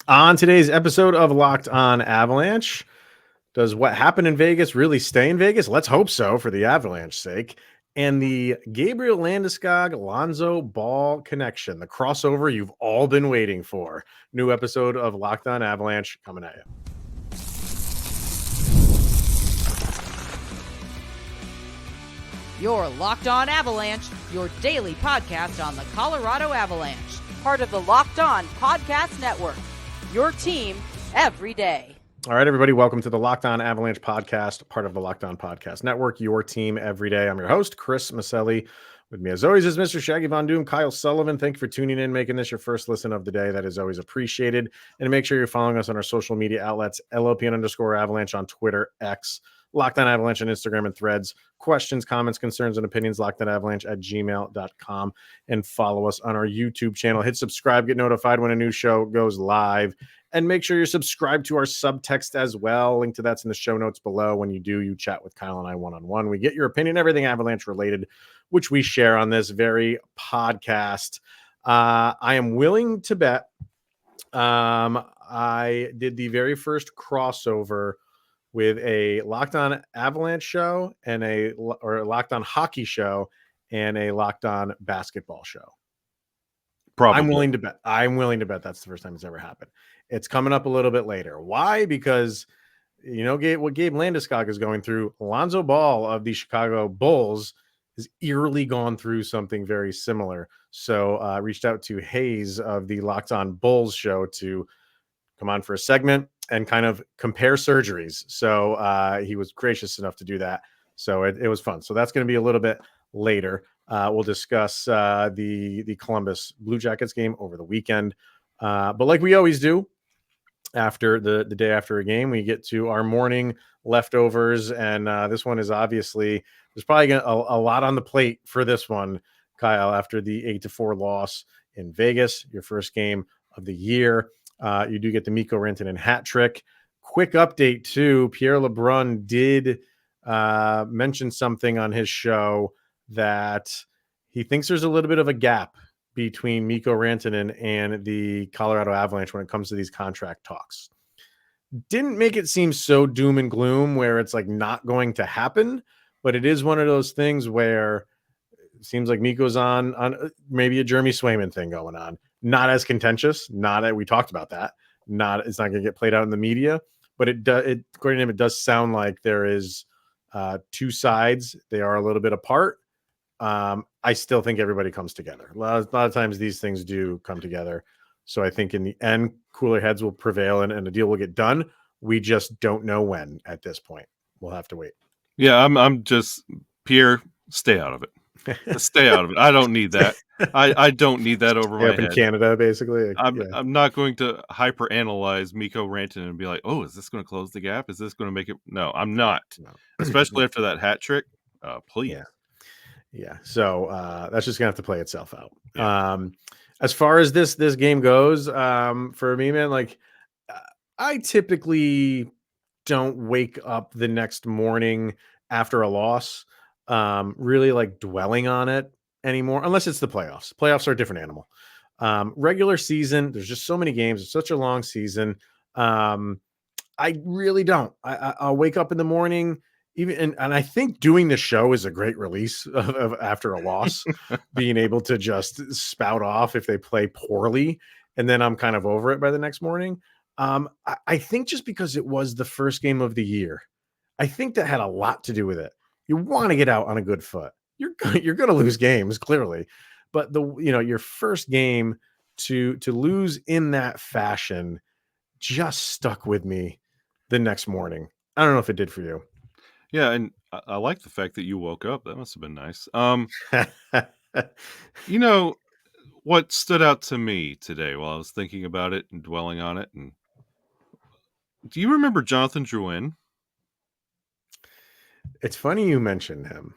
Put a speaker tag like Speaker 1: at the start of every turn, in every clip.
Speaker 1: On today's episode of Locked On Avalanche, does what happened in Vegas really stay in Vegas? Let's hope so for the Avalanche sake. And the Gabriel Landeskog Lonzo Ball connection, the crossover you've all been waiting for. New episode of Locked On Avalanche coming at you.
Speaker 2: You're Locked On Avalanche, your daily podcast on the Colorado Avalanche. Part of the Locked On Podcast Network. Your team every day.
Speaker 1: All right, everybody, welcome to the Locked On Avalanche podcast, part of the Locked On Podcast Network, your team every day. I'm your host, Chris Maselli. With me, as always, is Mr. Shaggy Von Doom, Kyle Sullivan. Thank you for tuning in, making this your first listen of the day. That is always appreciated. And make sure you're following us on our social media outlets, LOPN_Avalanche on Twitter, X, Locked On Avalanche on Instagram and Threads. Questions, comments, concerns, and opinions, lockedonavalanche@gmail.com. And follow us on our YouTube channel. Hit subscribe, get notified when a new show goes live. And make sure you're subscribed to our subtext as well. Link to that's in the show notes below. When you do, you chat with Kyle and I one-on-one. We get your opinion, everything Avalanche related, which we share on this very podcast. I am willing to bet I did the very first crossover with a Locked On Avalanche show and a Locked On Hockey show and a Locked On Basketball show.
Speaker 3: Probably.
Speaker 1: I'm willing to bet that's the first time it's ever happened. It's coming up a little bit later. Why? Because what Gabe Landeskog is going through, Lonzo Ball of the Chicago Bulls has eerily gone through something very similar. So I reached out to Haize of the Locked On Bulls show to come on for a segment and kind of compare surgeries. So he was gracious enough to do that. So it was fun. So that's going to be a little bit later. We'll discuss the Columbus Blue Jackets game over the weekend. But like we always do, after the day after a game, we get to our morning leftovers. And this one is obviously, there's probably a lot on the plate for this one, Kyle, after the 8-4 loss in Vegas, your first game of the year. You do get the Mikko Rantanen hat trick. Quick update too. Pierre LeBrun did mention something on his show that he thinks there's a little bit of a gap between Mikko Rantanen and the Colorado Avalanche when it comes to these contract talks. Didn't make it seem so doom and gloom where it's like not going to happen, but it is one of those things where it seems like Mikko's on maybe a Jeremy Swayman thing going on. Not as contentious, we talked about that. It's not going to get played out in the media, but according to him, it does sound like there is two sides. They are a little bit apart. I still think everybody comes together. A lot of times these things do come together. So I think in the end, cooler heads will prevail and the deal will get done. We just don't know when at this point. We'll have to wait.
Speaker 3: Yeah, I'm just, Pierre, stay out of it. Stay out of it. I don't need that. I don't need that over my head.
Speaker 1: Up in Canada, basically.
Speaker 3: I'm not going to hyper-analyze Mikko Rantanen and be like, oh, is this going to close the gap? Is this going to make it? No, I'm not. No. Especially after that hat trick. Please.
Speaker 1: Yeah. So that's just going to have to play itself out. Yeah. As far as this game goes, for me, man, like I typically don't wake up the next morning after a loss really like dwelling on it anymore, unless it's the playoffs. Playoffs are a different animal. Regular season, there's just so many games. It's such a long season. I really don't. I'll wake up in the morning, and I think doing the show is a great release of after a loss, being able to just spout off if they play poorly, and then I'm kind of over it by the next morning. I think just because it was the first game of the year, I think that had a lot to do with it. You want to get out on a good foot. You're going to lose games, clearly, but your first game to lose in that fashion just stuck with me the next morning. I don't know if it did for you.
Speaker 3: Yeah, and I like the fact that you woke up. That must have been nice. What stood out to me today while I was thinking about it and dwelling on it, and do you remember Jonathan Drouin?
Speaker 1: It's funny you mentioned him.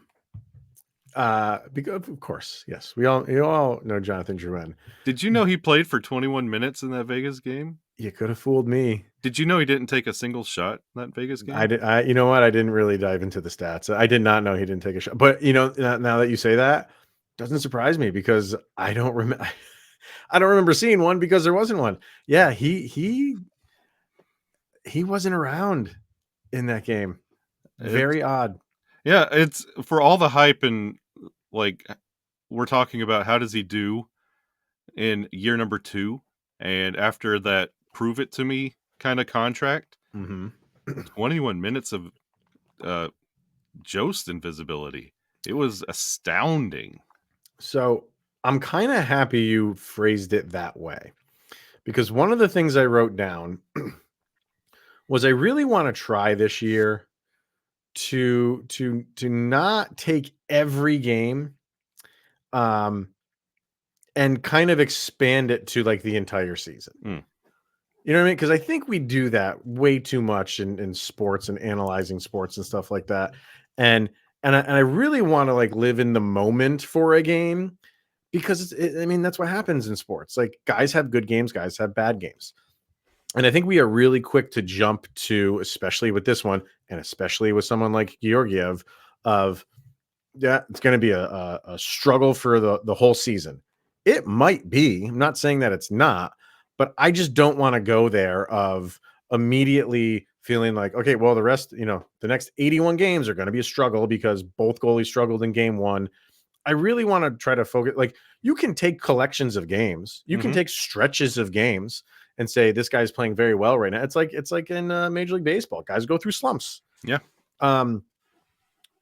Speaker 1: Because of course, yes, you all know Jonathan Drouin.
Speaker 3: Did you know he played for 21 minutes in that Vegas game?
Speaker 1: You could have fooled me.
Speaker 3: Did you know he didn't take a single shot in that Vegas game?
Speaker 1: I did. You know what? I didn't really dive into the stats. I did not know he didn't take a shot. But now that you say that, doesn't surprise me because I don't remember. I don't remember seeing one because there wasn't one. Yeah, he wasn't around in that game. Very odd.
Speaker 3: Yeah, it's for all the hype and like we're talking about how does he do in year number 2 and after that prove it to me kind of contract. 21 minutes of Jost invisibility. It was astounding.
Speaker 1: So I'm kind of happy you phrased it that way, because one of the things I wrote down was I really want to try this year to not take every game and kind of expand it to like the entire season. You know what I mean? Because I think we do that way too much in sports and analyzing sports and stuff like that. And I really want to like live in the moment for a game, because I mean, that's what happens in sports. Like, guys have good games, guys have bad games. And I think we are really quick to jump to, especially with this one, and especially with someone like Georgiev, of yeah, it's going to be a struggle for the whole season. It might be. I'm not saying that it's not, but I just don't want to go there of immediately feeling like, okay, well, the rest, the next 81 games are going to be a struggle because both goalies struggled in game 1. I really want to try to focus. Like, you can take collections of games, you can take stretches of games and say this guy's playing very well right now. It's like in Major League Baseball, guys go through slumps.
Speaker 3: Yeah.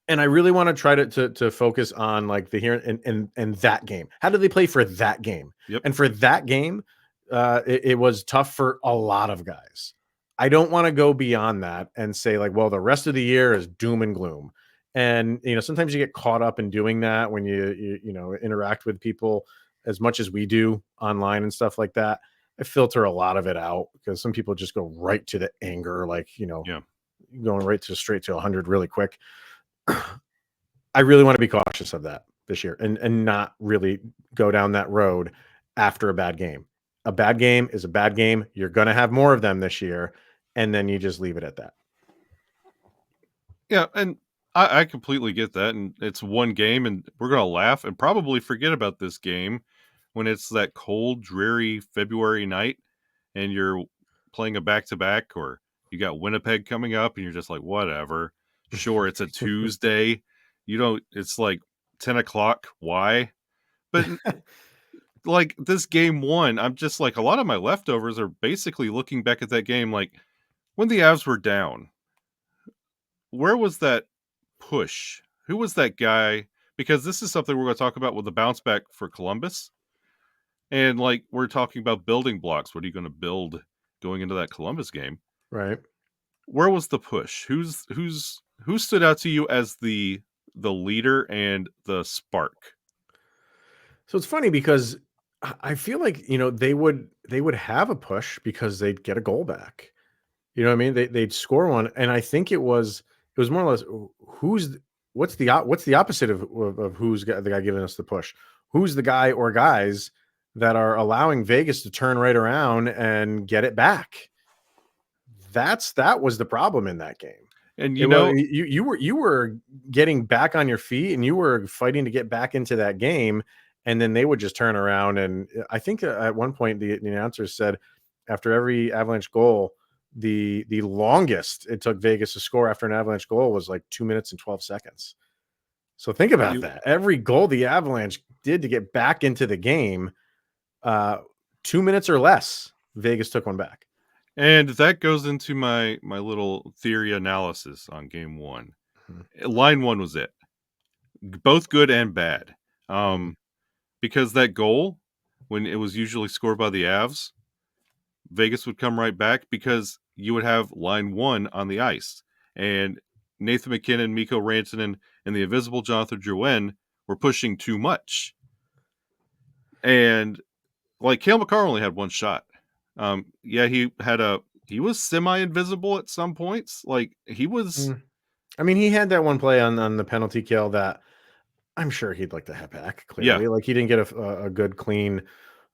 Speaker 1: And I really want to try to focus on like the here and that game. How did they play for that game?
Speaker 3: Yep.
Speaker 1: And for that game, it was tough for a lot of guys. I don't want to go beyond that and say like, well, the rest of the year is doom and gloom. And sometimes you get caught up in doing that when you interact with people as much as we do online and stuff like that. I filter a lot of it out because some people just go right to the anger, like going right to straight to 100 really quick. I really want to be cautious of that this year and not really go down that road after a bad game. A bad game is a bad game. You're going to have more of them this year, and then you just leave it at that.
Speaker 3: Yeah, and I completely get that, and it's one game, and we're going to laugh and probably forget about this game when it's that cold, dreary February night, and you're playing a back-to-back, or you got Winnipeg coming up, and you're just like, whatever. Sure, it's a Tuesday. It's like 10 o'clock. Why? But like this game 1, I'm just like, a lot of my leftovers are basically looking back at that game like, when the Avs were down, where was that push? Who was that guy? Because this is something we're going to talk about with the bounce back for Columbus. And like, we're talking about building blocks. What are you going to build going into that Columbus game?
Speaker 1: Right.
Speaker 3: Where was the push? Who stood out to you as the leader and the spark?
Speaker 1: So it's funny because I feel like, they would have a push because they'd get a goal back. You know what I mean? They'd score one. And I think it was more or less what's the opposite of who's the guy giving us the push? Who's the guy or guys that are allowing Vegas to turn right around and get it back? That was the problem in that game.
Speaker 3: And
Speaker 1: you were getting back on your feet and you were fighting to get back into that game, and then they would just turn around. And I think at one point the announcer said after every Avalanche goal, the longest it took Vegas to score after an Avalanche goal was like 2 minutes and 12 seconds. So think about that. Every goal the Avalanche did to get back into the game, 2 minutes or less, Vegas took one back.
Speaker 3: And that goes into my little theory analysis on game 1. Line 1 was it. Both good and bad. Because that goal, when it was usually scored by the Avs, Vegas would come right back because you would have line 1 on the ice. And Nathan MacKinnon, Mikko Rantanen, and the invisible Jonathan Drouin were pushing too much. And like Cale Makar only had one shot. He was semi-invisible at some points. Like he was.
Speaker 1: I mean, he had that one play on the penalty kill that I'm sure he'd like to have back. Clearly, like he didn't get a good clean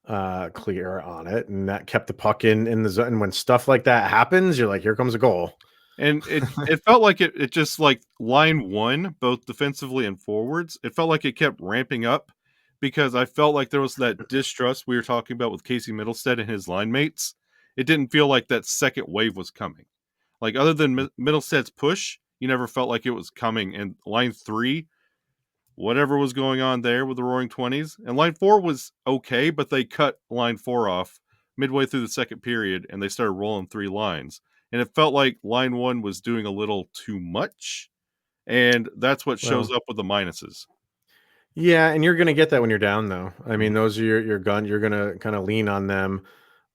Speaker 1: clear on it, and that kept the puck in the zone. And when stuff like that happens, you're like, here comes a goal.
Speaker 3: And it felt like it just like line 1, both defensively and forwards. It felt like it kept ramping up because I felt like there was that distrust we were talking about with Casey Middlestead and his line mates. It didn't feel like that second wave was coming. Like, other than Middlestead's push, you never felt like it was coming. And line 3, whatever was going on there with the Roaring 20s. And line 4 was okay, but they cut line 4 off midway through the second period, and they started rolling 3 lines. And it felt like line 1 was doing a little too much. And that's what shows up with the minuses.
Speaker 1: Yeah, and you're going to get that when you're down, though. I mean, those are your gun. You're going to kind of lean on them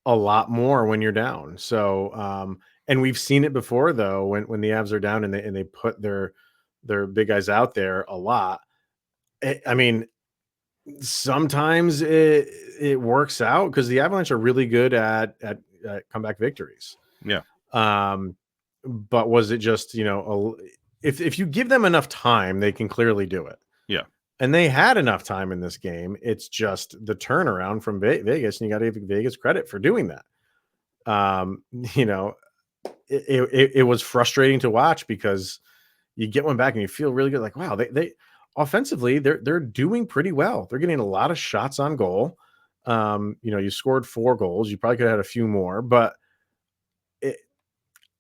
Speaker 1: a lot more when you're down. So, and we've seen it before, though, when the Avs are down and they put their big guys out there a lot. I mean, sometimes it works out because the Avalanche are really good at comeback victories.
Speaker 3: Yeah.
Speaker 1: But was it just, if you give them enough time, they can clearly do it.
Speaker 3: Yeah.
Speaker 1: And they had enough time in this game. It's just the turnaround from Vegas, and you got to give Vegas credit for doing that. It was frustrating to watch because you get one back and you feel really good. Like, wow, they offensively, they're doing pretty well. They're getting a lot of shots on goal. You scored 4 goals. You probably could have had a few more, but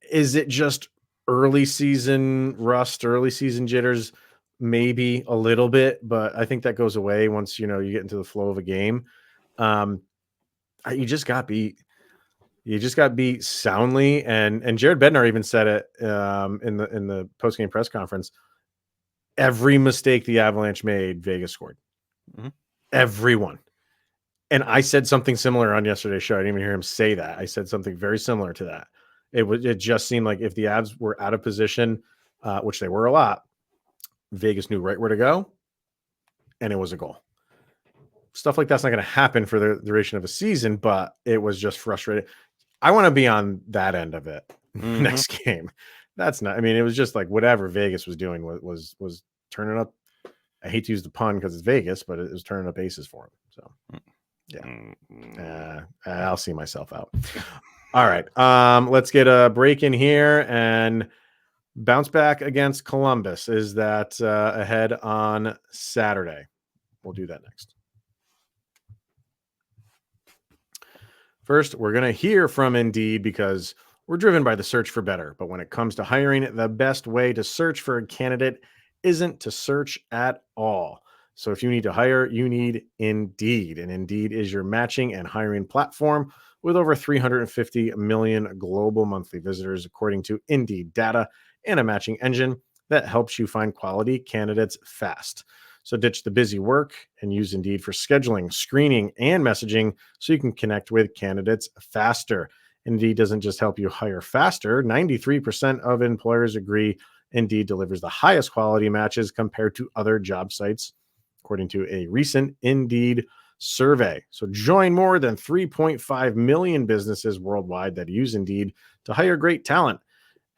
Speaker 1: is it just early season rust, early season jitters? Maybe a little bit, but I think that goes away once you get into the flow of a game. You just got beat. You just got beat soundly, and Jared Bednar even said it in the post-game press conference. Every mistake the Avalanche made, Vegas scored.
Speaker 3: Mm-hmm.
Speaker 1: Everyone. And I said something similar on yesterday's show. I didn't even hear him say that. I said something very similar to that. It just seemed like if the Avs were out of position, which they were a lot, Vegas knew right where to go, and it was a goal. Stuff like that's not going to happen for the duration of a season, but it was just frustrating. I want to be on that end of it next game. That's not. I mean, it was just like whatever Vegas was doing was turning up. I hate to use the pun because it's Vegas, but it was turning up aces for him. So, yeah, I'll see myself out. All right, let's get a break in here and bounce back against Columbus. Is that ahead on Saturday? We'll do that next. First, we're going to hear from Indeed because we're driven by the search for better. But when it comes to hiring, the best way to search for a candidate isn't to search at all. So if you need to hire, you need Indeed. And Indeed is your matching and hiring platform with over 350 million global monthly visitors, according to Indeed data, and a matching engine that helps you find quality candidates fast. So ditch the busy work and use Indeed for scheduling, screening, and messaging so you can connect with candidates faster. Indeed doesn't just help you hire faster. 93% of employers agree Indeed delivers the highest quality matches compared to other job sites, according to a recent Indeed survey. So join more than 3.5 million businesses worldwide that use Indeed to hire great talent.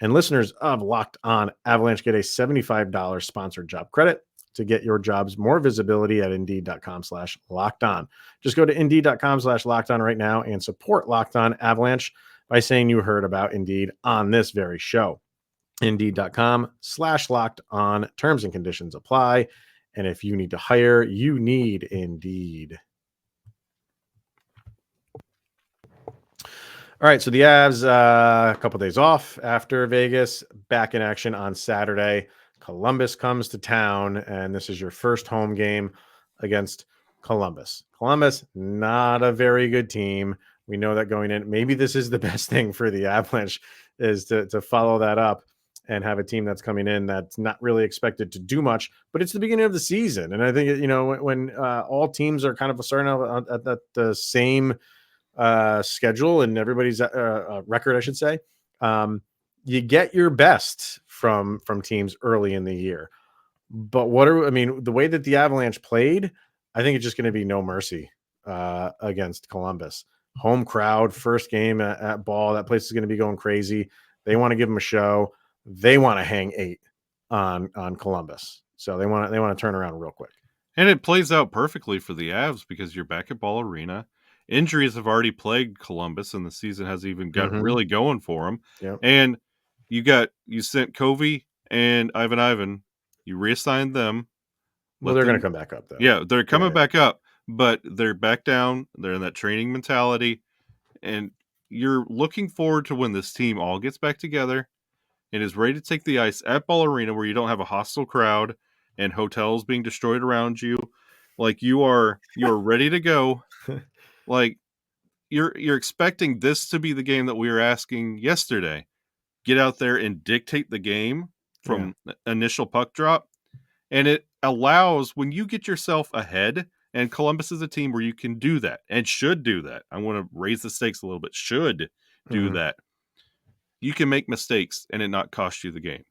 Speaker 1: And listeners of Locked On Avalanche get a $75 sponsored job credit to get your jobs more visibility at Indeed.com/lockedon. Just go to Indeed.com/lockedon right now and support Locked On Avalanche by saying you heard about Indeed on this very show. Indeed.com/lockedon. Terms and conditions apply. And if you need to hire, you need Indeed. All right, so the Avs, a couple of days off after Vegas, back in action on Saturday. Columbus comes to town, and this is your first home game against Columbus. Columbus, not a very good team. We know that going in. Maybe this is the best thing for the Avalanche is to follow that up and have a team that's coming in that's not really expected to do much, but it's the beginning of the season. And I think, when all teams are kind of starting out at the same schedule and everybody's record, I should say, you get your best from teams early in the year. But the way that the Avalanche played, I think it's just going to be no mercy against Columbus. Home crowd, first game at Ball, that place is going to be going crazy. They want to give them a show. They want to hang 8 on Columbus. So they want to turn around real quick.
Speaker 3: And it plays out perfectly for the Avs because you're back at Ball Arena. Injuries have already plagued Columbus, and the season has even got really going for them.
Speaker 1: Yep.
Speaker 3: And you sent Covey and Ivan. You reassigned them.
Speaker 1: Well, they're going to come back up though.
Speaker 3: Yeah, they're coming
Speaker 1: Yeah.
Speaker 3: back up, but they're back down. They're in that training mentality, and you're looking forward to when this team all gets back together and is ready to take the ice at Ball Arena, where you don't have a hostile crowd and hotels being destroyed around you. Like you're ready to go. Like you're expecting this to be the game that we were asking yesterday. Get out there and dictate the game from initial puck drop. And it allows, when you get yourself ahead, and Columbus is a team where you can do that and should do that. I want to raise the stakes a little bit. Should do that. You can make mistakes and it not cost you the game.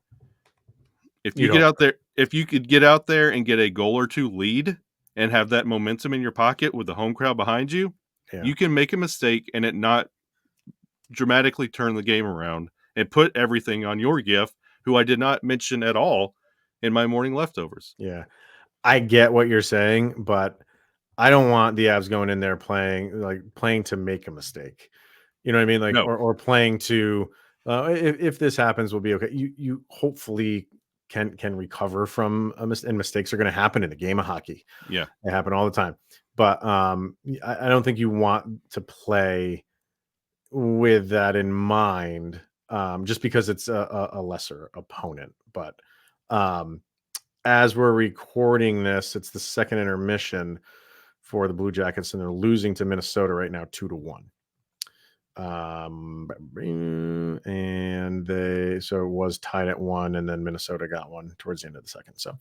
Speaker 3: If you get out there, if you could get out there and get a goal or two lead and have that momentum in your pocket with the home crowd behind you, you can make a mistake and it not dramatically turn the game around and put everything on your gift, who I did not mention at all in my morning leftovers.
Speaker 1: Yeah. I get what you're saying, but I don't want the Avs going in there playing to make a mistake. You know what I mean? Like,
Speaker 3: No.
Speaker 1: or playing to, if this happens, we'll be okay. You hopefully can recover from and mistakes are going to happen in the game of hockey.
Speaker 3: Yeah.
Speaker 1: They happen all the time. But I don't think you want to play with that in mind, just because it's a lesser opponent. But as we're recording this, it's the second intermission for the Blue Jackets, and they're losing to Minnesota right now 2-1. And so it was tied at 1, and then Minnesota got one towards the end of the second. So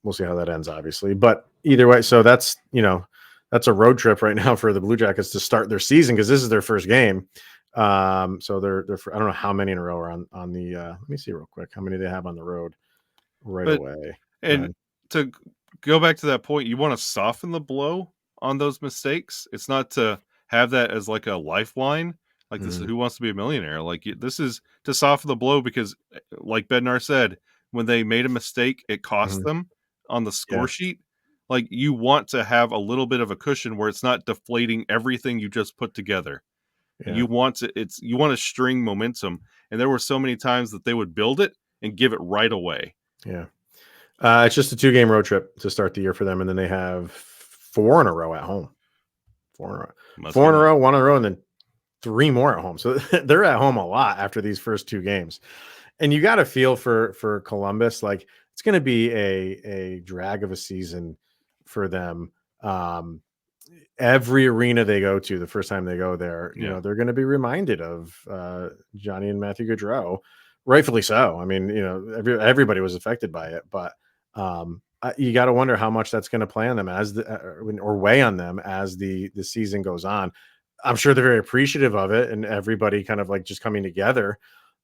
Speaker 1: we'll see how that ends, obviously. But either way, so that's a road trip right now for the Blue Jackets to start their season, because this is their first game. So they're I don't know how many in a row are on the let me see real quick how many they have on the road away.
Speaker 3: And to go back to that point, you want to soften the blow on those mistakes. It's not to have that as like a lifeline, like this is Who Wants to Be a Millionaire. Like this is to soften the blow, because like Bednar said, when they made a mistake, it cost them on the score sheet. Like you want to have a little bit of a cushion where it's not deflating everything you just put together. You want to string momentum, and there were so many times that they would build it and give it right away.
Speaker 1: Yeah. It's just a 2-game road trip to start the year for them, and then they have 4 in a row at home. 4 in a row. 4 in a row, 1 in a row, and then 3 more at home. So they're at home a lot after these first 2 games. And you got to feel for Columbus, like it's going to be a drag of a season for them. Every arena they go to, the first time they go there, you know, they're going to be reminded of Johnny and Matthew Gaudreau, rightfully so. I mean, everybody was affected by it, but you got to wonder how much that's going to play on them or weigh on them as the season goes on. I'm sure they're very appreciative of it, and everybody kind of like just coming together.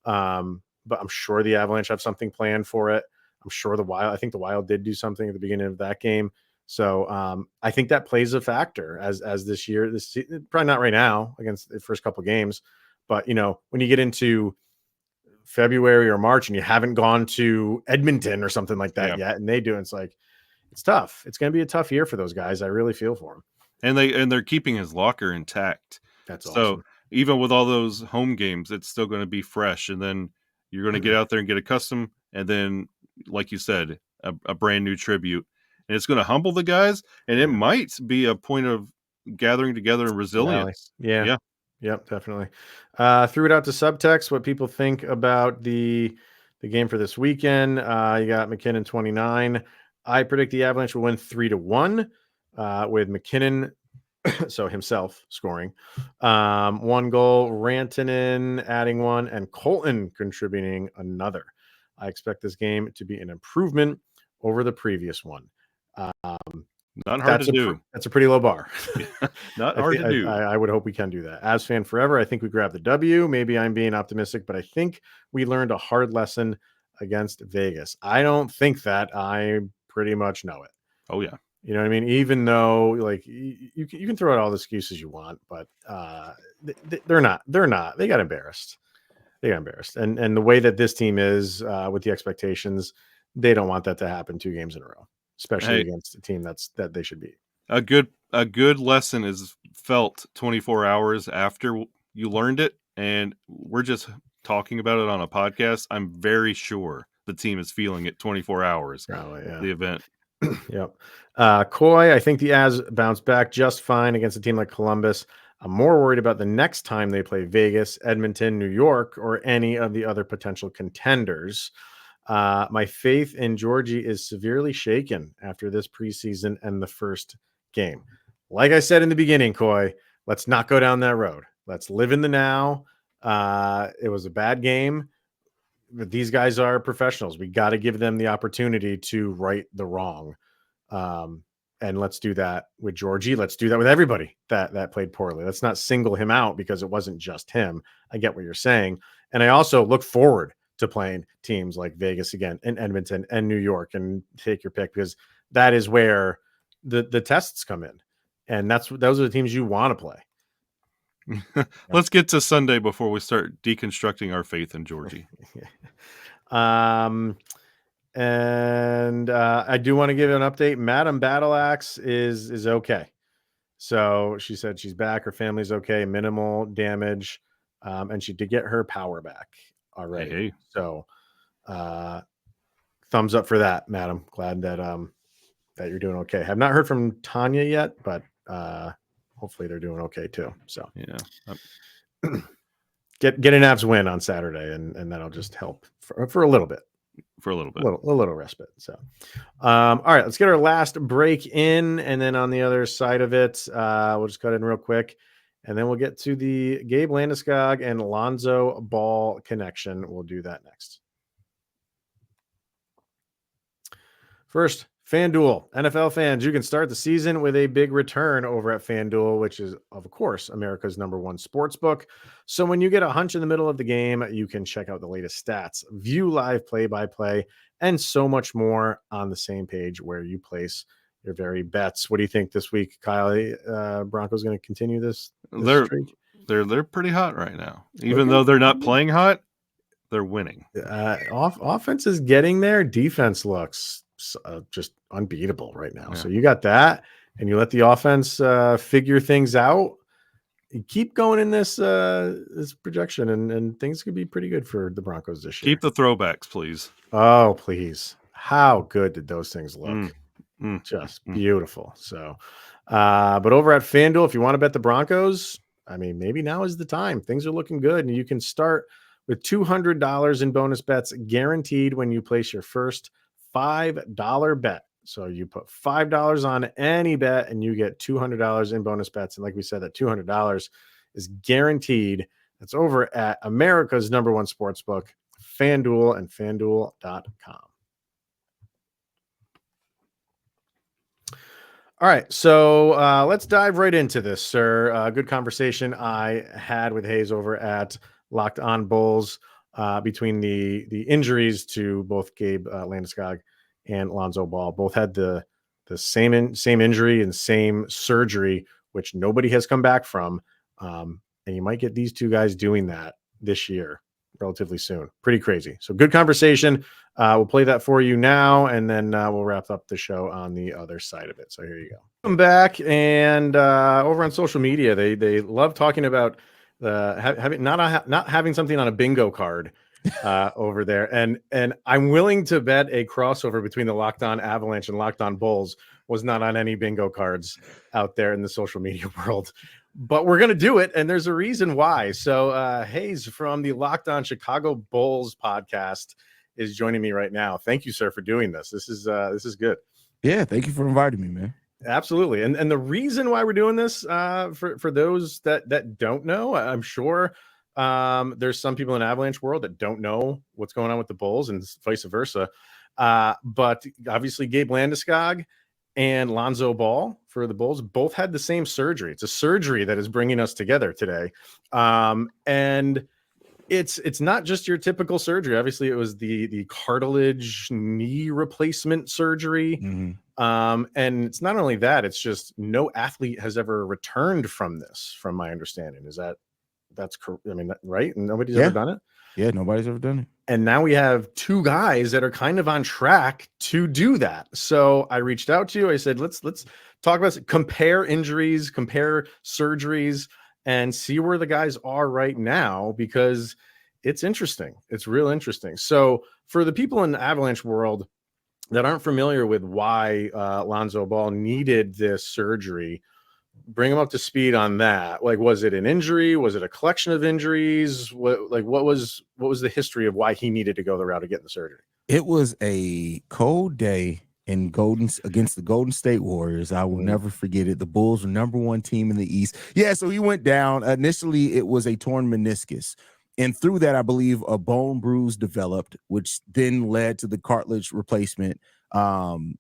Speaker 1: But I'm sure the Avalanche have something planned for it. I'm sure I think the Wild did do something at the beginning of that game. So I think that plays a factor as this year, probably not right now against the first couple of games, but when you get into February or March and you haven't gone to Edmonton or something like that yet, and they do, it's like, it's tough. It's going to be a tough year for those guys. I really feel for them.
Speaker 3: And they're keeping his locker intact.
Speaker 1: That's
Speaker 3: so
Speaker 1: awesome.
Speaker 3: Even with all those home games, it's still going to be fresh. And then you're going to get out there and get accustomed. And then, like you said, a brand new tribute. And it's going to humble the guys. And it might be a point of gathering together and resilience.
Speaker 1: Yeah. Yep, definitely. Threw it out to subtext what people think about the game for this weekend. You got McKinnon 29. I predict the Avalanche will win 3-1 with McKinnon, so himself scoring 1 goal, Rantanen adding 1, and Colton contributing another. I expect this game to be an improvement over the previous one.
Speaker 3: Not hard to do.
Speaker 1: That's a pretty low bar.
Speaker 3: Not hard to do.
Speaker 1: I would hope we can do that. As fan forever, I think we grab the W. Maybe I'm being optimistic, but I think we learned a hard lesson against Vegas. I don't think that. I pretty much know it.
Speaker 3: Oh, yeah.
Speaker 1: You know what I mean? Even though, like, you can throw out all the excuses you want, but they're not. They got embarrassed. And the way that this team is with the expectations, they don't want that to happen 2 games in a row, especially against a team that they should beat.
Speaker 3: A good lesson is felt 24 hours after you learned it, and we're just talking about it on a podcast. I'm very sure the team is feeling it 24 hours
Speaker 1: Probably, yeah.
Speaker 3: the event.
Speaker 1: Yep. Coy, I think the Avs bounced back just fine against a team like Columbus. I'm more worried about the next time they play Vegas, Edmonton, New York, or any of the other potential contenders. My faith in Georgie is severely shaken after this preseason and the first game. Like I said in the beginning, Coy, let's not go down that road. Let's live in the now. It was a bad game. But these guys are professionals. We got to give them the opportunity to right the wrong. And let's do that with Georgie. Let's do that with everybody that played poorly. Let's not single him out because it wasn't just him. I get what you're saying. And I also look forward to playing teams like Vegas again and Edmonton and New York, and take your pick, because that is where the tests come in. And those are the teams you want to play.
Speaker 3: Let's get to Sunday before we start deconstructing our faith in Georgie.
Speaker 1: And I do want to give an update. Madam Battleaxe is okay. So she said she's back. Her family's okay. Minimal damage. And she did get her power back already.
Speaker 3: Hey.
Speaker 1: So thumbs up for that, Madam. Glad that you're doing okay. Have not heard from Tanya yet, but hopefully they're doing okay too. So
Speaker 3: yeah.
Speaker 1: Get an Avs win on Saturday, and that'll just help for a little bit.
Speaker 3: For a little bit.
Speaker 1: A little respite. So, all right, let's get our last break in, and then on the other side of it, we'll just cut in real quick, and then we'll get to the Gabe Landeskog and Lonzo Ball connection. We'll do that next. First, FanDuel. NFL fans, you can start the season with a big return over at FanDuel, which is, of course, America's #1 sports book. So when you get a hunch in the middle of the game, you can check out the latest stats, view live play-by-play, and so much more on the same page where you place your very bets. What do you think this week, Kyle? Broncos going to continue this streak?
Speaker 3: They're pretty hot right now. Even though they're not playing hot, they're winning.
Speaker 1: Offense is getting there. Defense looks just unbeatable right now.
Speaker 3: Yeah.
Speaker 1: So you got that, and you let the offense figure things out. You keep going in this projection, and things could be pretty good for the Broncos this year.
Speaker 3: Keep the throwbacks, please.
Speaker 1: Oh, please. How good did those things look? Just beautiful. So, but over at FanDuel, if you want to bet the Broncos, I mean, maybe now is the time. Things are looking good, and you can start with $200 in bonus bets guaranteed when you place your first $5 bet. So you put $5 on any bet and you get $200 in bonus bets. And like we said, that $200 is guaranteed. That's over at America's #1 sportsbook, FanDuel, and FanDuel.com. All right, so let's dive right into this, sir. Good conversation I had with Haize over at Locked On Bulls between the injuries to both Gabe Landeskog and Lonzo Ball. Both had the same injury and same surgery, which nobody has come back from. And you might get these two guys doing that this year relatively soon. Pretty crazy. So good conversation. We'll play that for you now, and then we'll wrap up the show on the other side of it. So here you go. Come back, and over on social media, they love talking about having not having something on a bingo card over there, and I'm willing to bet a crossover between the Locked On Avalanche and Locked On Bulls was not on any bingo cards out there in the social media world. But we're going to do it, and there's a reason why. So Haize from the Locked On Chicago Bulls podcast is joining me right now. Thank you, sir, for doing this. This is good.
Speaker 4: Yeah, thank you for inviting me, man.
Speaker 1: Absolutely. And the reason why we're doing this, for those that don't know, I'm sure there's some people in Avalanche world that don't know what's going on with the Bulls and vice versa. But obviously Gabe Landeskog and Lonzo Ball for the Bulls both had the same surgery. It's a surgery that is bringing us together today. And it's not just your typical surgery. Obviously, it was the cartilage knee replacement surgery.
Speaker 4: Mm-hmm.
Speaker 1: And it's not only that, it's just no athlete has ever returned from this, from my understanding. That's correct? I mean, right? Nobody's ever done it?
Speaker 4: Yeah, nobody's ever done it.
Speaker 1: And now we have two guys that are kind of on track to do that. So I reached out to you. I said, let's talk about it. Compare injuries, compare surgeries, and see where the guys are right now, because it's interesting. It's real interesting. So for the people in the Avalanche world that aren't familiar with why Lonzo Ball needed this surgery, bring him up to speed on that. Like, was it an injury? Was it a collection of injuries? What was the history of why he needed to go the route of getting the surgery?
Speaker 4: It was a cold day in against the Golden State Warriors. I will never forget it. The Bulls were #1 team in the East. Yeah, so he went down. Initially, it was a torn meniscus. And through that, I believe a bone bruise developed, which then led to the cartilage replacement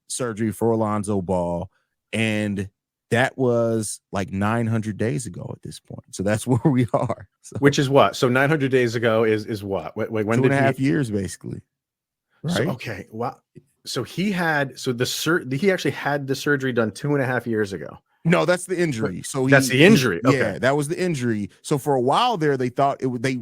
Speaker 4: surgery for Lonzo Ball. And that was like 900 days ago at this point. So that's where we are. So,
Speaker 1: which is what? So 900 days ago is what? When
Speaker 4: 2.5 years, basically. Right.
Speaker 1: So, okay. Wow. So he actually had the surgery done 2.5 years ago.
Speaker 4: No, that's the injury. So
Speaker 1: that's the injury. Okay.
Speaker 4: Yeah, that was the injury. So for a while there, they thought they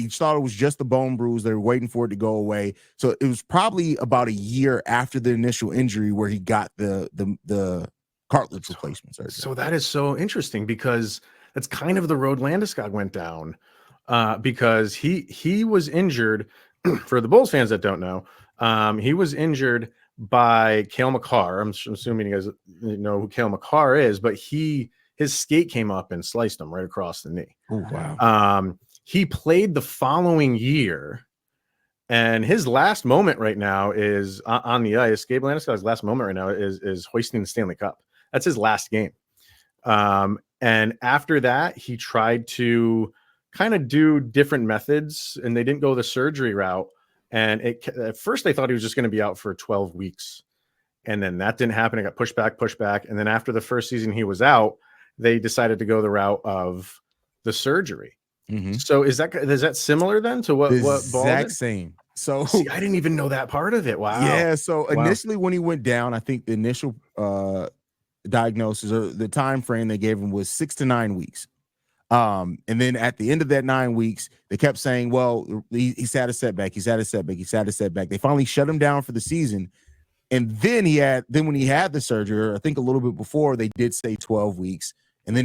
Speaker 4: thought it was just the bone bruise. They were waiting for it to go away. So it was probably about a year after the initial injury where he got the cartilage replacement surgery.
Speaker 1: So that is so interesting because that's kind of the road Landeskog went down, because he was injured. For the Bulls fans that don't know, he was injured by Cale Makar. I'm assuming you guys know who Cale Makar is, but his skate came up and sliced him right across the knee.
Speaker 4: Oh, wow.
Speaker 1: He played the following year, and his last moment right now is on the ice. Gabe Landeskog's last moment right now is hoisting the Stanley Cup. That's his last game. And after that, he tried to kind of do different methods, and they didn't go the surgery route. And at first they thought he was just going to be out for 12 weeks. And then that didn't happen. It got pushed back. And then after the first season he was out, they decided to go the route of the surgery.
Speaker 4: Mm-hmm.
Speaker 1: So is that similar then to what Ball
Speaker 4: exact
Speaker 1: did?
Speaker 4: Same. So
Speaker 1: see, I didn't even know that part of it. Wow.
Speaker 4: Yeah. So initially when he went down, I think the initial diagnosis or the time frame they gave him was 6 to 9 weeks. And then at the end of that 9 weeks, they kept saying, well, he's had a setback. They finally shut him down for the season. And then when he had the surgery, I think a little bit before, they did say 12 weeks. And then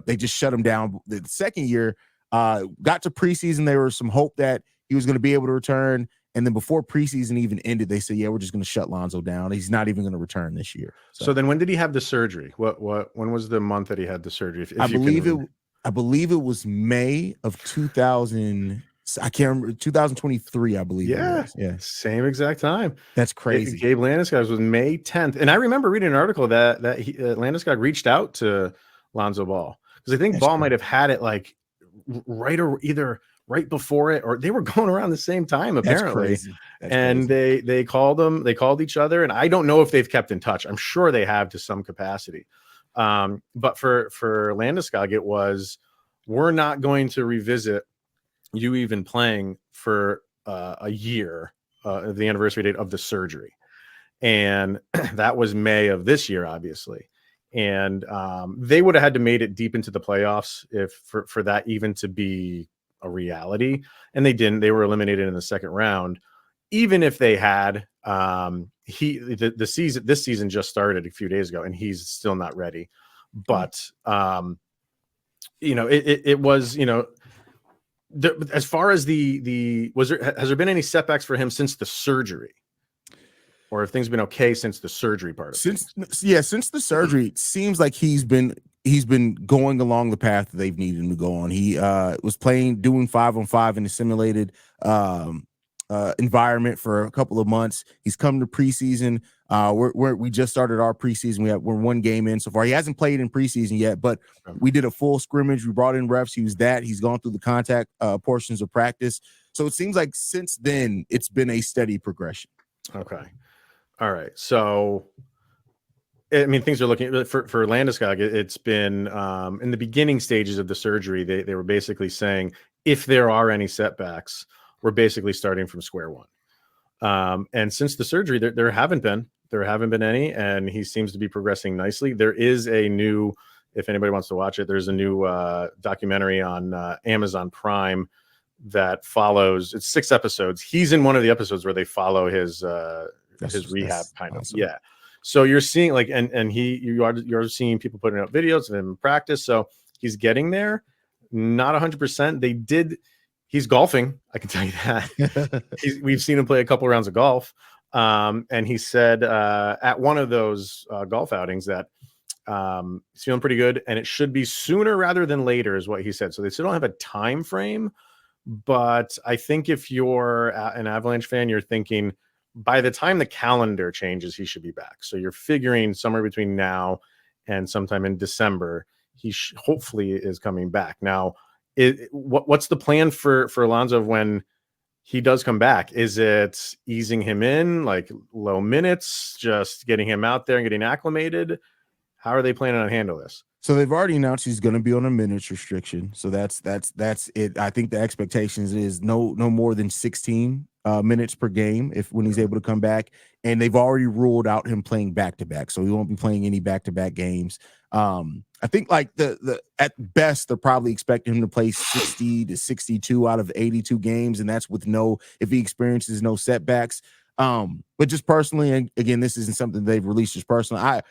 Speaker 4: they just shut him down. The second year, got to preseason. There was some hope that he was going to be able to return. And then before preseason even ended, they said, yeah, we're just going to shut Lonzo down. He's not even going to return this year. So
Speaker 1: then when did he have the surgery? When was the month that he had the surgery? If
Speaker 4: I believe it was May of 2000. I can't remember, 2023, I believe.
Speaker 1: Yeah. Same exact time.
Speaker 4: That's crazy.
Speaker 1: Gabe Landeskog was May 10th. And I remember reading an article that Landeskog reached out to Lonzo Ball, because I think Ball might have had it like either right before it, or they were going around the same time, apparently.
Speaker 4: That's crazy.
Speaker 1: And they called each other, and I don't know if they've kept in touch. I'm sure they have to some capacity. But for Landeskog, it was, we're not going to revisit you even playing for a year, the anniversary date of the surgery. And that was May of this year, obviously. And they would have had to made it deep into the playoffs if for that even to be a reality. And they didn't. They were eliminated in the second round. Even if they had, this season just started a few days ago, and he's still not ready. But it was, as far as has there been any setbacks for him since the surgery, or have things been okay since the surgery part of it?
Speaker 4: Since the surgery, it seems like he's been going along the path that they've needed him to go on. He was doing 5-on-5 in a simulated environment for a couple of months. He's come to preseason. We just started our preseason. We're 1 game in so far. He hasn't played in preseason yet, but we did a full scrimmage. We brought in refs. He's gone through the contact portions of practice. So it seems like since then it's been a steady progression.
Speaker 1: Okay. All right. So, I mean, things are looking for Landeskog. It's been in the beginning stages of the surgery. They were basically saying, if there are any setbacks, we're basically starting from square one. And since the surgery, there haven't been any, and he seems to be progressing nicely. There is a new, if anybody wants to watch it, there's a new documentary on Amazon Prime that follows. It's 6 episodes. He's in one of the episodes where they follow his rehab kind of. Awesome. Yeah. So you're seeing you're seeing people putting out videos of him in practice. So he's getting there. Not 100%. They did. He's golfing. I can tell you that. We've seen him play a couple rounds of golf. And he said at one of those golf outings that he's feeling pretty good, and it should be sooner rather than later, is what he said. So they still don't have a time frame, but I think if you're an Avalanche fan, you're thinking by the time the calendar changes, he should be back. So you're figuring somewhere between now and sometime in December, he hopefully is coming back. Now, what's the plan for Lonzo when he does come back? Is it easing him in, like low minutes, just getting him out there and getting acclimated? How are they planning on handle this?
Speaker 4: So they've already announced he's going to be on a minutes restriction. So that's it. I think the expectations is no more than 16 minutes per game when he's able to come back. And they've already ruled out him playing back-to-back. So he won't be playing any back-to-back games. I think like the at best they're probably expecting him to play 60 to 62 out of 82 games, and that's with if he experiences no setbacks. But just personally, and again, this isn't something they've released just personally.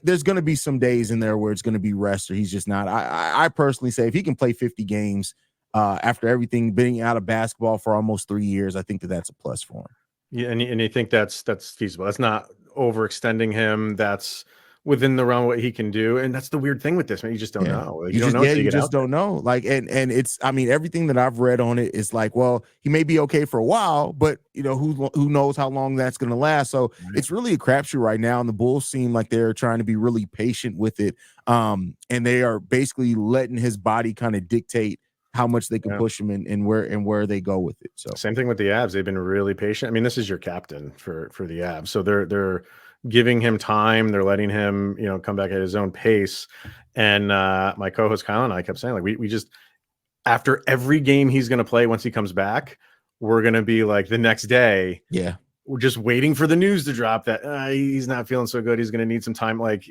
Speaker 4: There's going to be some days in there where it's going to be rest or he's just not. I personally say if he can play 50 games after everything being out of basketball for almost 3 years, I think that's a plus for him.
Speaker 1: Yeah, and you think that's feasible. That's not overextending him. That's within the realm of what he can do. And that's the weird thing with this, man. You just don't know. Like, you just don't know. Like, and it's, I mean, everything that I've read on it is like, well, he may be okay for a while, but who knows how long that's going to last. So it's really a crapshoot right now. And the Bulls seem like they're trying to be really patient with it. And they are basically letting his body kind of dictate how much they can push him and where they go with it. So same thing with the Avs. They've been really patient. I mean, this is your captain for the Avs. So they're giving him time. They're letting him, come back at his own pace. And my co-host Kyle and I kept saying, like, we just, after every game he's going to play, once he comes back, we're going to be like the next day.
Speaker 4: Yeah.
Speaker 1: We're just waiting for the news to drop that he's not feeling so good. He's going to need some time. Like,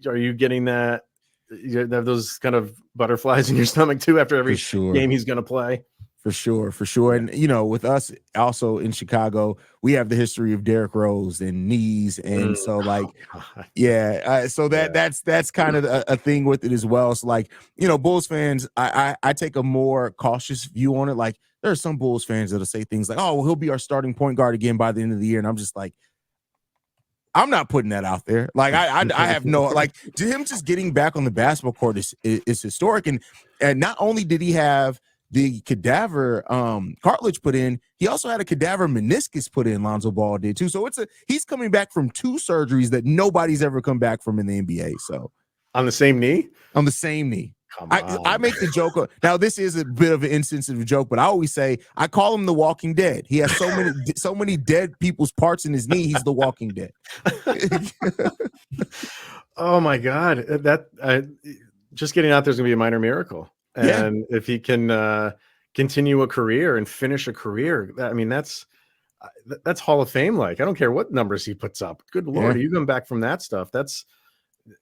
Speaker 1: are you getting that? You have those kind of butterflies in your stomach too, after every game he's going to play.
Speaker 4: For sure. And, with us also in Chicago, we have the history of Derrick Rose and knees. And so so that's kind of a thing with it as well. So like, Bulls fans, I take a more cautious view on it. Like there are some Bulls fans that'll say things like, oh, well, he'll be our starting point guard again by the end of the year. And I'm just like, I'm not putting that out there. Like I have no, like to him just getting back on the basketball court is historic. And not only did he have the cadaver cartilage put in, he also had a cadaver meniscus put in. Lonzo Ball did too. So he's coming back from 2 surgeries that nobody's ever come back from in the NBA. So
Speaker 1: on the same knee?
Speaker 4: On the same knee. I make the joke. Now this is a bit of an insensitive joke, but I always say I call him the Walking Dead. He has so many dead people's parts in his knee. He's the Walking Dead.
Speaker 1: Oh my God, just getting out there is gonna be a minor miracle. And if he can continue a career and finish a career, I mean that's Hall of Fame. Like I don't care what numbers he puts up. Good Lord, you come back from that stuff. That's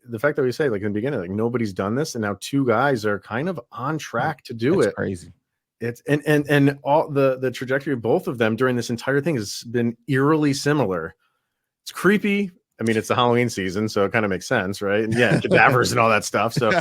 Speaker 1: the fact that we say, like in the beginning, like nobody's done this, and now 2 guys are kind of on track to do it.
Speaker 4: Crazy.
Speaker 1: It's and all the trajectory of both of them during this entire thing has been eerily similar. It's creepy. I mean, it's the Halloween season, so it kind of makes sense, right? And cadavers and all that stuff. So,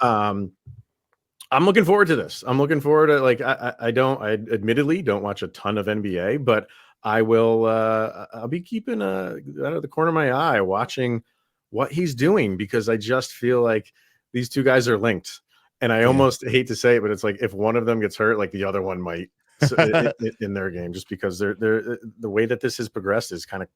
Speaker 1: I'm looking forward to this. I'm looking forward to I admittedly don't watch a ton of NBA, but I will. I'll be keeping out of the corner of my eye watching what he's doing, because I just feel like these 2 guys are linked. And I almost hate to say it, but it's like if one of them gets hurt, like the other one might in their game, just because they're the way that this has progressed is kind of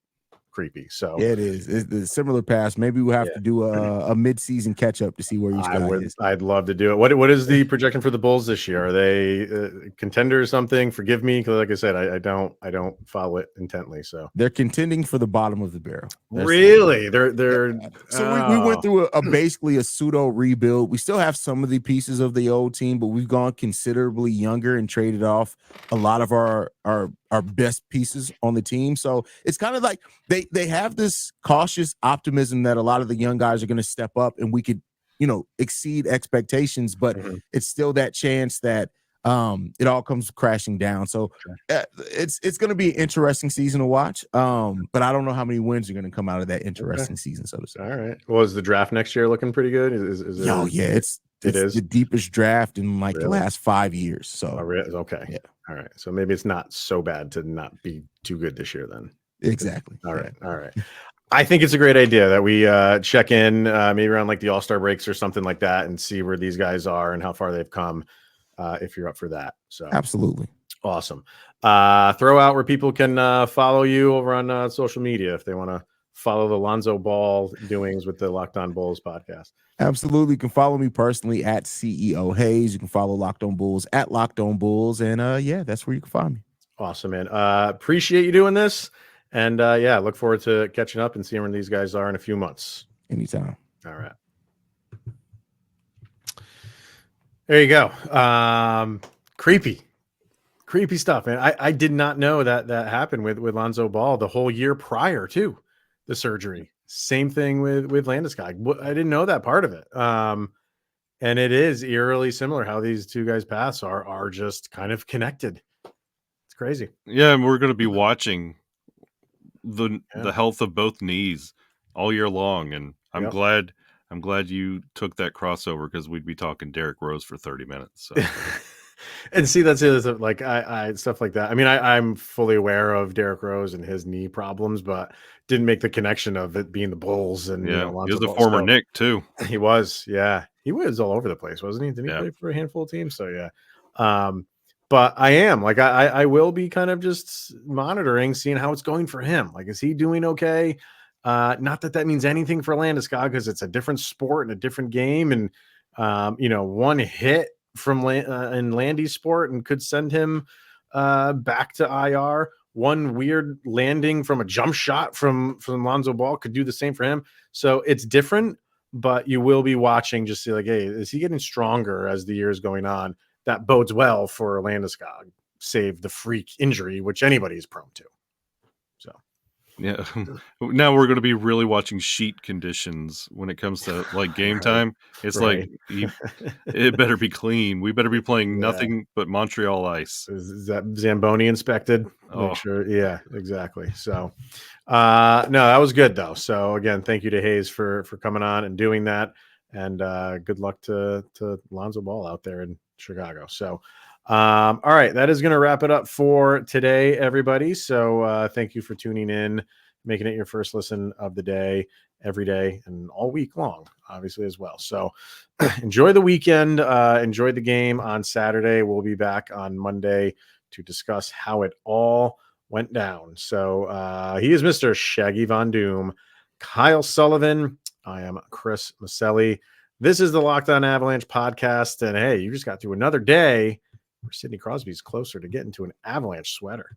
Speaker 1: creepy. So
Speaker 4: it is. It's a similar pass. Maybe we'll have to do a mid-season catch-up to see where each guy is.
Speaker 1: I'd love to do it. What is the projection for the Bulls this year? Are they contender or something? Forgive me, because like I said, I don't follow it intently. So
Speaker 4: they're contending for the bottom of the barrel.
Speaker 1: Really? They're
Speaker 4: so we went through basically a pseudo rebuild. We still have some of the pieces of the old team, but we've gone considerably younger and traded off a lot of our best pieces on the team. So it's kind of like they have this cautious optimism that a lot of the young guys are going to step up and we could, exceed expectations, but it's still that chance that it all comes crashing down. So it's going to be an interesting season to watch. But I don't know how many wins are going to come out of that interesting season, so to say.
Speaker 1: All right. Well, is the draft next year looking pretty good? Is
Speaker 4: it's
Speaker 1: It
Speaker 4: It's
Speaker 1: is
Speaker 4: the deepest draft in like the
Speaker 1: really
Speaker 4: last 5 years.
Speaker 1: oh,
Speaker 4: So
Speaker 1: okay.
Speaker 4: yeah,
Speaker 1: All right. So maybe it's not so bad to not be too good this year then.
Speaker 4: exactly.
Speaker 1: All
Speaker 4: Yeah.
Speaker 1: right. All right. I think it's a great idea that we check in maybe around like the All-Star breaks or something like that and see where these guys are and how far they've come if you're up for that. So
Speaker 4: Absolutely.
Speaker 1: awesome. Throw out where people can follow you over on social media if they want to follow the Lonzo Ball doings with the Locked On Bulls podcast.
Speaker 4: Absolutely. You can follow me personally at CEO Haize. You can follow Locked On Bulls at Locked On Bulls. And yeah, that's where you can find me.
Speaker 1: Awesome, man. Appreciate you doing this. And yeah, look forward to catching up and seeing where these guys are in a few months.
Speaker 4: Anytime.
Speaker 1: All right. There you go. Creepy stuff, man. I did not know that happened with Lonzo Ball the whole year prior to the surgery. Same thing with Landeskog. I didn't know that part of it. And it is eerily similar how these two guys' paths are just kind of connected. It's crazy.
Speaker 3: Yeah, and we're going to be watching the
Speaker 1: Yeah.
Speaker 3: health of both knees all year long, and I'm
Speaker 1: Yep.
Speaker 3: glad you took that crossover because we'd be talking Derrick Rose for 30 minutes. So.
Speaker 1: And see, that's it. Like I stuff like that. I mean, I'm fully aware of Derrick Rose and his knee problems, but didn't make the connection of it being the Bulls and
Speaker 3: Yeah, he
Speaker 1: Lonzo
Speaker 3: was a
Speaker 1: Ball.
Speaker 3: former
Speaker 1: So,
Speaker 3: Knick too.
Speaker 1: he was, yeah, he was all over the place, wasn't he? Didn't he
Speaker 3: Yeah.
Speaker 1: play for a handful of teams? So yeah. But I am like I will be kind of just monitoring, seeing how it's going for him. Like, is he doing okay? Not that means anything for Landeskog because it's a different sport and a different game, and one hit from in Landy's sport and could send him back to IR. One weird landing from a jump shot from Lonzo Ball could do the same for him. So it's different, but you will be watching just see like, hey, is he getting stronger as the year is going on? That bodes well for Landeskog, save the freak injury, which anybody is prone to. So
Speaker 3: yeah, now we're going to be really watching sheet conditions when it comes to like game time. It's
Speaker 1: right.
Speaker 3: like it better be clean. We better be playing nothing but Montreal ice.
Speaker 1: Is that Zamboni inspected?
Speaker 3: Oh.
Speaker 1: Make sure. Yeah, exactly. So no, that was good though. So again, thank you to Haize for coming on and doing that. And good luck to Lonzo Ball out there in Chicago. So all right, that is going to wrap it up for today, everybody. So thank you for tuning in, making it your first listen of the day, every day, and all week long, obviously, as well. So enjoy the weekend. Enjoy the game on Saturday. We'll be back on Monday to discuss how it all went down. So he is Mr. Shaggy Von Doom, Kyle Sullivan. I am Chris Maselli. This is the Locked On Avalanche podcast. And hey, you just got through another day where Sidney Crosby's closer to getting to an Avalanche sweater.